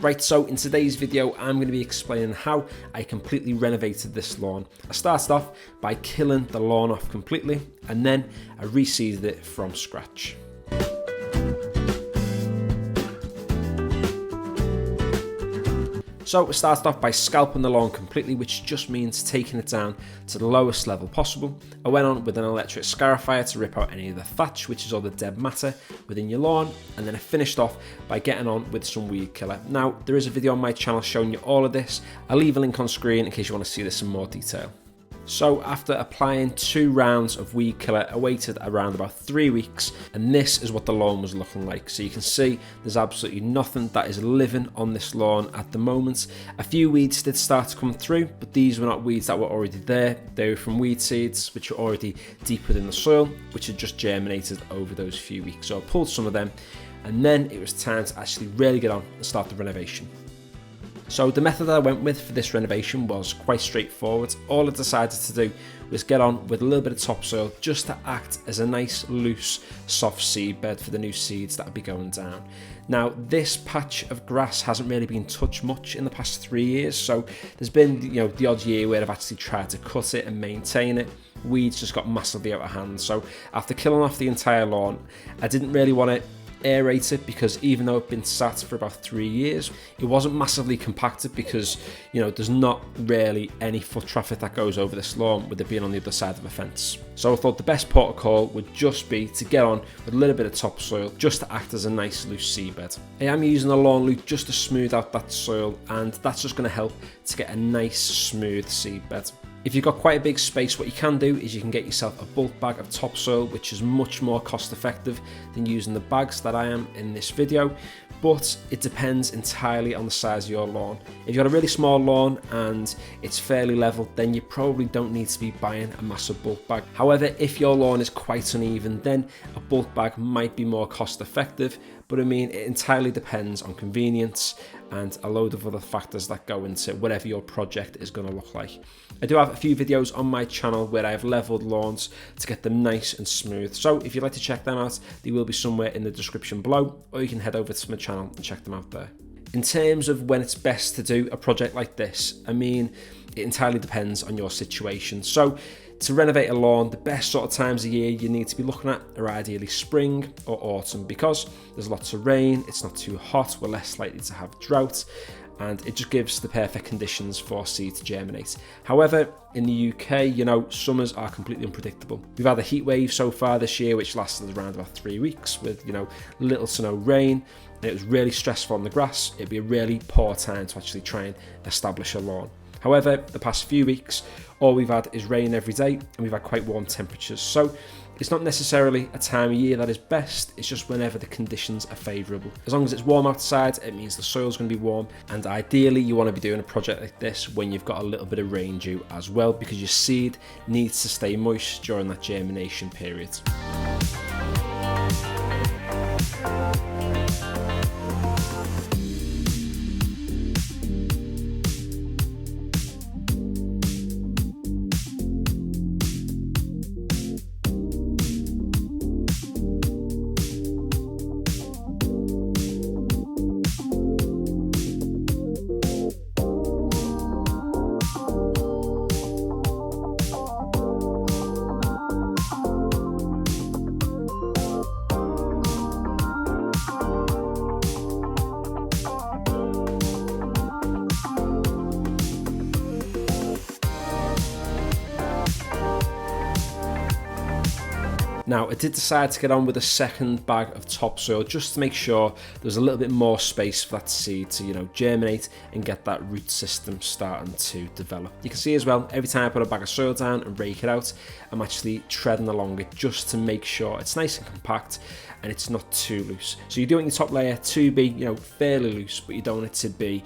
Right, so in today's video, I'm going to be explaining how I completely renovated this lawn. I started off by killing the lawn off completely, and then I reseeded it from scratch. So I started off by scalping the lawn completely, which just means taking it down to the lowest level possible. I went on with an electric scarifier to rip out any of the thatch, which is all the dead matter within your lawn, and then I finished off by getting on with some weed killer. Now, there is a video on my channel showing you all of this. I'll leave a link on screen in case you want to see this in more detail. So after applying 2 rounds of weed killer, I waited around about 3 weeks, and this is what the lawn was looking like. So you can see there's absolutely nothing that is living on this lawn at the moment. A few weeds did start to come through, but these were not weeds that were already there. They were from weed seeds, which were already deep within the soil, which had just germinated over those few weeks. So I pulled some of them, and then it was time to actually really get on and start the renovation. So the method that I went with for this renovation was quite straightforward. All I decided to do was get on with a little bit of topsoil just to act as a nice, loose, soft seed bed for the new seeds that would be going down. Now, this patch of grass hasn't really been touched much in the past 3 years, so there's been the odd year where I've actually tried to cut it and maintain it. Weeds just got massively out of hand, so after killing off the entire lawn, I didn't really want to aerate it, because even though it's been sat for about 3 years, it wasn't massively compacted because there's not really any foot traffic that goes over this lawn with it being on the other side of a fence. So I thought the best protocol would just be to get on with a little bit of topsoil just to act as a nice loose seedbed. I am using a lawn loop just to smooth out that soil, and that's just going to help to get a nice smooth seedbed. If you've got quite a big space, what you can do is you can get yourself a bulk bag of topsoil, which is much more cost effective than using the bags that I am in this video, but it depends entirely on the size of your lawn. If you've got a really small lawn and it's fairly level, then you probably don't need to be buying a massive bulk bag. However, if your lawn is quite uneven, then a bulk bag might be more cost effective, but I mean, it entirely depends on convenience and a load of other factors that go into whatever your project is going to look like. I do have a few videos on my channel where I have leveled lawns to get them nice and smooth, so if you'd like to check them out, they will be somewhere in the description below, or you can head over to my channel and check them out there. In terms of when it's best to do a project like this, I mean, it entirely depends on your situation. So to renovate a lawn, the best sort of times of year you need to be looking at are ideally spring or autumn, because there's lots of rain, it's not too hot, we're less likely to have drought, and it just gives the perfect conditions for seed to germinate. However, in the UK, summers are completely unpredictable. We've had a heat wave so far this year, which lasted around about 3 weeks with, little to no rain, and it was really stressful on the grass. It'd be a really poor time to actually try and establish a lawn. However, the past few weeks, all we've had is rain every day, and we've had quite warm temperatures. So it's not necessarily a time of year that is best, it's just whenever the conditions are favourable. As long as it's warm outside, it means the soil's going to be warm, and ideally you want to be doing a project like this when you've got a little bit of rain due as well, because your seed needs to stay moist during that germination period. Now, I did decide to get on with a second bag of topsoil just to make sure there's a little bit more space for that seed to, germinate and get that root system starting to develop. You can see as well, every time I put a bag of soil down and rake it out, I'm actually treading along it just to make sure it's nice and compact and it's not too loose. So you do want your top layer to be, fairly loose, but you don't want it to be,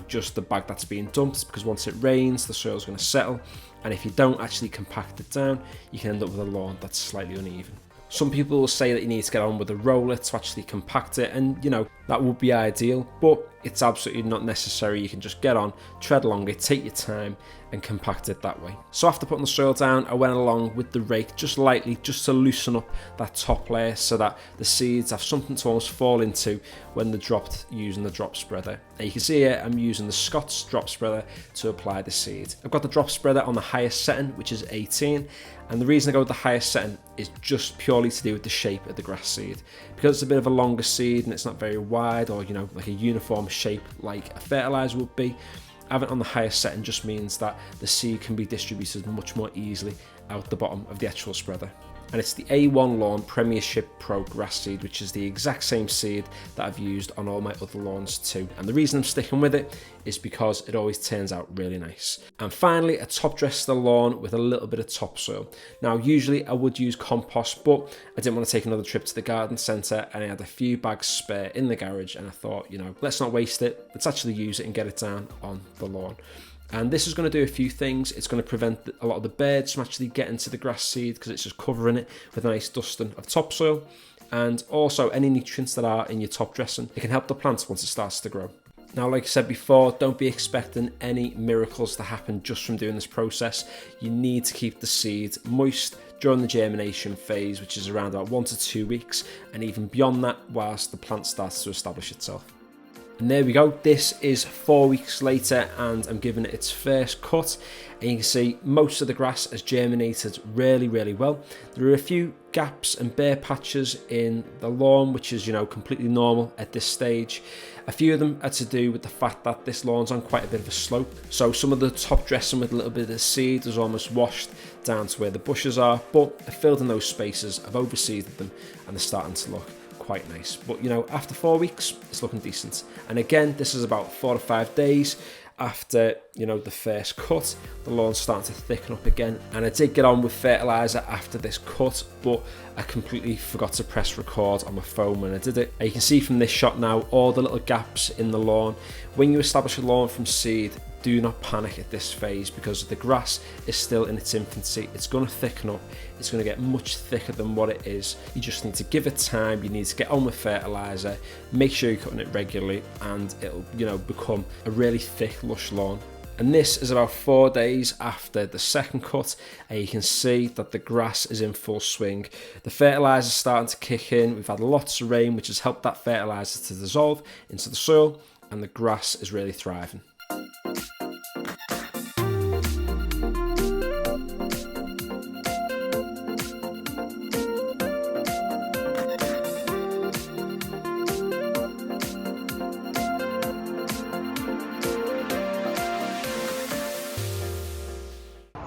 just the bag that's being dumped, because once it rains, the soil's going to settle. And if you don't actually compact it down, you can end up with a lawn that's slightly uneven. Some people will say that you need to get on with a roller to actually compact it, and that would be ideal, but it's absolutely not necessary. You can just get on, tread along it, take your time, and compact it that way. So after putting the soil down, I went along with the rake just lightly, just to loosen up that top layer so that the seeds have something to almost fall into when they're dropped using the drop spreader. And you can see here I'm using the Scott's drop spreader to apply the seed. I've got the drop spreader on the highest setting, which is 18, and the reason I go with the highest setting is just purely to do with the shape of the grass seed. Because it's a bit of a longer seed and it's not very wide or, you know, like a uniform shape like a fertilizer would be, having it on the highest setting just means that the seed can be distributed much more easily out the bottom of the actual spreader. And it's the A1 Lawn Premiership Pro grass seed, which is the exact same seed that I've used on all my other lawns too. And the reason I'm sticking with it is because it always turns out really nice. And finally, I top dressed the lawn with a little bit of topsoil. Now, usually I would use compost, but I didn't want to take another trip to the garden centre, and I had a few bags spare in the garage, and I thought, you know, let's not waste it. Let's actually use it and get it down on the lawn. And this is going to do a few things. It's going to prevent a lot of the birds from actually getting to the grass seed because it's just covering it with a nice dusting of topsoil. And also any nutrients that are in your top dressing, it can help the plants once it starts to grow. Now, like I said before, don't be expecting any miracles to happen just from doing this process. You need to keep the seed moist during the germination phase, which is around about 1 to 2 weeks, and even beyond that whilst the plant starts to establish itself. And there we go, this is 4 weeks later and I'm giving it its first cut, and you can see most of the grass has germinated really, really well. There are a few gaps and bare patches in the lawn, which is, you know, completely normal at this stage. A few of them are to do with the fact that this lawn's on quite a bit of a slope, so some of the top dressing with a little bit of seed is almost washed down to where the bushes are, but I've filled in those spaces, I've overseeded them, and they're starting to look quite nice. But you know, after 4 weeks it's looking decent. And again, this is about 4 to 5 days after, you know, the first cut. The lawn's starting to thicken up again, and I did get on with fertilizer after this cut, but I completely forgot to press record on my phone when I did it. And you can see from this shot now all the little gaps in the lawn. When you establish a lawn from seed, do not panic at this phase because the grass is still in its infancy. It's going to thicken up. It's going to get much thicker than what it is. You just need to give it time. You need to get on with fertilizer. Make sure you're cutting it regularly, and it'll, you know, become a really thick, lush lawn. And this is about 4 days after the second cut, and you can see that the grass is in full swing. The fertilizer is starting to kick in. We've had lots of rain, which has helped that fertilizer to dissolve into the soil, and the grass is really thriving.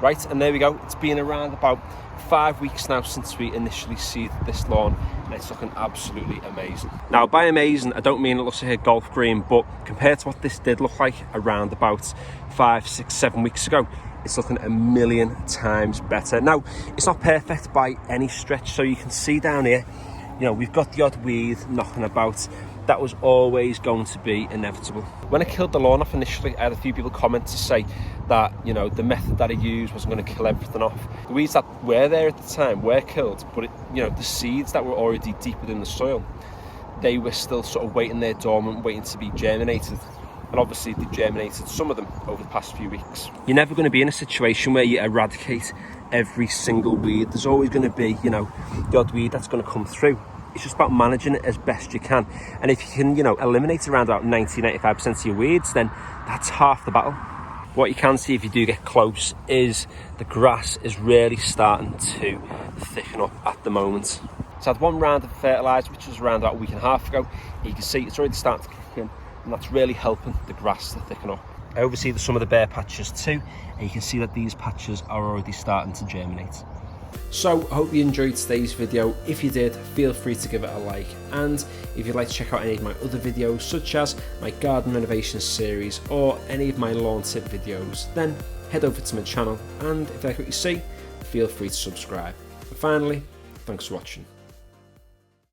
Right, and there we go. It's been around about 5 weeks now since we initially seeded this lawn, and it's looking absolutely amazing. Now, by amazing, I don't mean it looks like a golf green, but compared to what this did look like around about 5, 6, 7 weeks ago, it's looking a million times better. Now, it's not perfect by any stretch, so you can see down here, you know, we've got the odd weed knocking about. That was always going to be inevitable. When I killed the lawn off initially, I had a few people comment to say that, you know, the method that I used wasn't going to kill everything off. The weeds that were there at the time were killed, but you know, the seeds that were already deep within the soil, they were still sort of waiting there dormant, waiting to be germinated. And obviously they germinated, some of them, over the past few weeks. You're never going to be in a situation where you eradicate every single weed. There's always going to be, you know, the odd weed that's going to come through. It's just about managing it as best you can. And if you can, you know, eliminate around about 90-95% of your weeds, then that's half the battle. What you can see if you do get close is the grass is really starting to thicken up at the moment. So I had one round of fertiliser, which was around about a week and a half ago. You can see it's already starting to kick in, and that's really helping the grass to thicken up. I oversee some of the bare patches too, and you can see that these patches are already starting to germinate. So I hope you enjoyed today's video. If you did, feel free to give it a like, and if you'd like to check out any of my other videos, such as my garden renovation series or any of my lawn tip videos, then head over to my channel, and if you like what you see, feel free to subscribe. And finally, thanks for watching.